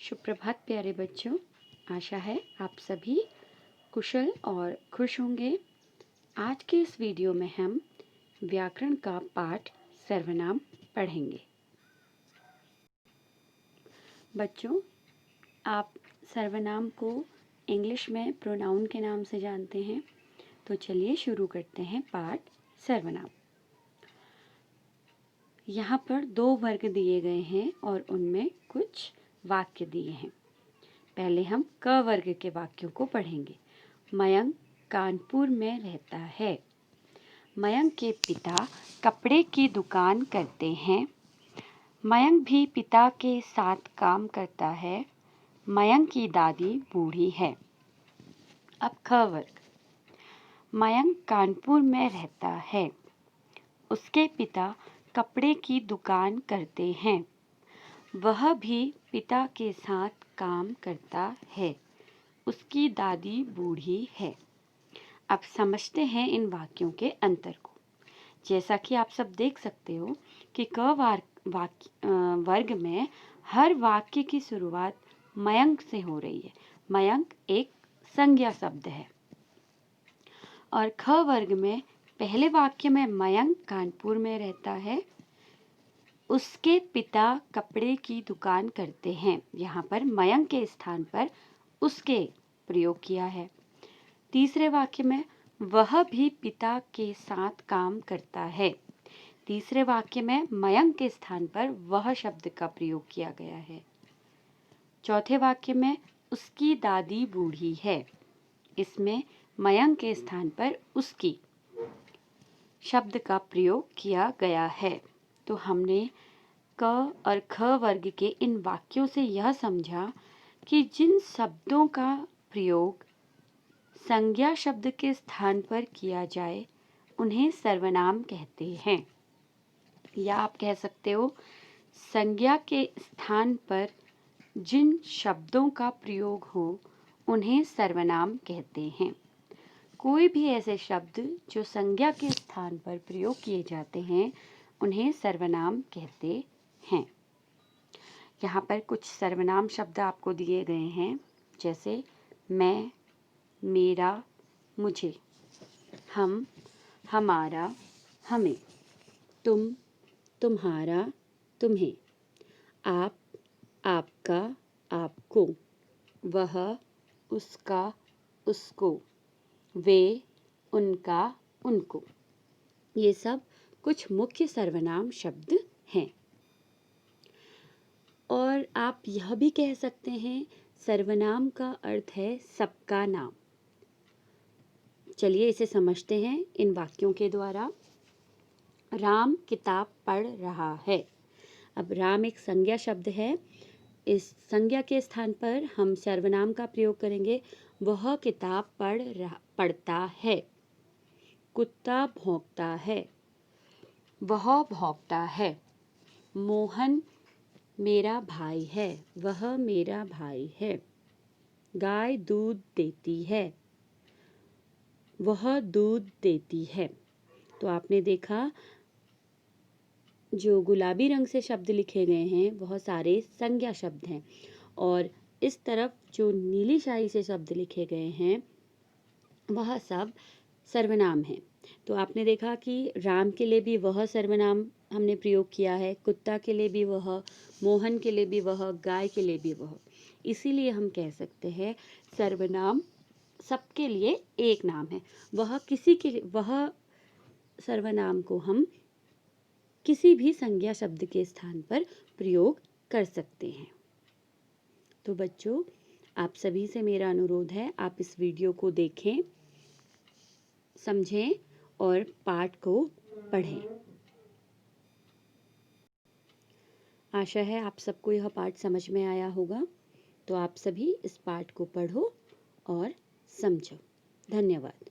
सुप्रभात प्यारे बच्चों। आशा है आप सभी कुशल और खुश होंगे। आज के इस वीडियो में हम व्याकरण का पाठ सर्वनाम पढ़ेंगे। बच्चों, आप सर्वनाम को इंग्लिश में प्रोनाउन के नाम से जानते हैं, तो चलिए शुरू करते हैं पाठ सर्वनाम। यहाँ पर 2 वर्ग दिए गए हैं और उनमें कुछ वाक्य दिए हैं। पहले हम क वर्ग के वाक्यों को पढ़ेंगे। मयंक कानपुर में रहता है। मयंक के पिता कपड़े की दुकान करते हैं। मयंक भी पिता के साथ काम करता है। मयंक की दादी बूढ़ी है। अब ख वर्ग। मयंक कानपुर में रहता है। उसके पिता कपड़े की दुकान करते हैं। वह भी पिता के साथ काम करता है। उसकी दादी बूढ़ी है। अब समझते हैं इन वाक्यों के अंतर को। जैसा कि आप सब देख सकते हो कि क वर्ग में हर वाक्य की शुरुआत मयंक से हो रही है। मयंक एक संज्ञा शब्द है। और ख वर्ग में पहले वाक्य में मयंक कानपुर में रहता है। उसके पिता कपड़े की दुकान करते हैं। यहाँ पर मयंक के स्थान पर उसके प्रयोग किया है। तीसरे वाक्य में वह भी पिता के साथ काम करता है। तीसरे वाक्य में मयंक के स्थान पर वह शब्द का प्रयोग किया गया है। चौथे वाक्य में उसकी दादी बूढ़ी है। इसमें मयंक के स्थान पर उसकी शब्द का प्रयोग किया गया है। तो हमने क और ख वर्ग के इन वाक्यों से यह समझा कि जिन शब्दों का प्रयोग संज्ञा शब्द के स्थान पर किया जाए उन्हें सर्वनाम कहते हैं। या आप कह सकते हो संज्ञा के स्थान पर जिन शब्दों का प्रयोग हो उन्हें सर्वनाम कहते हैं। कोई भी ऐसे शब्द जो संज्ञा के स्थान पर प्रयोग किए जाते हैं उन्हें सर्वनाम कहते हैं। यहाँ पर कुछ सर्वनाम शब्द आपको दिए गए हैं, जैसे मैं, मेरा, मुझे, हम, हमारा, हमें, तुम, तुम्हारा, तुम्हें, आप, आपका, आपको, वह, उसका, उसको, वे, उनका, उनको। ये सब कुछ मुख्य सर्वनाम शब्द हैं। और आप यह भी कह सकते हैं सर्वनाम का अर्थ है सबका नाम। चलिए इसे समझते हैं इन वाक्यों के द्वारा। राम किताब पढ़ रहा है। अब राम एक संज्ञा शब्द है। इस संज्ञा के स्थान पर हम सर्वनाम का प्रयोग करेंगे। वह किताब पढ़ता है। कुत्ता भौंकता है। वह भौंकता है। मोहन मेरा भाई है। वह मेरा भाई है। गाय दूध देती है। वह दूध देती है। तो आपने देखा जो गुलाबी रंग से शब्द लिखे गए हैं वह सारे संज्ञा शब्द हैं और इस तरफ जो नीली स्याही से शब्द लिखे गए हैं वह सब सर्वनाम हैं। तो आपने देखा कि राम के लिए भी वह सर्वनाम हमने प्रयोग किया है, कुत्ता के लिए भी वह, मोहन के लिए भी वह, गाय के लिए भी वह। इसीलिए हम कह सकते हैं सर्वनाम सबके लिए एक नाम है। वह सर्वनाम को हम किसी भी संज्ञा शब्द के स्थान पर प्रयोग कर सकते हैं। तो बच्चों, आप सभी से मेरा अनुरोध है आप इस वीडियो को देखें, समझें और पाठ को पढ़ें। आशा है आप सबको यह पाठ समझ में आया होगा। तो आप सभी इस पाठ को पढ़ो और समझो। धन्यवाद।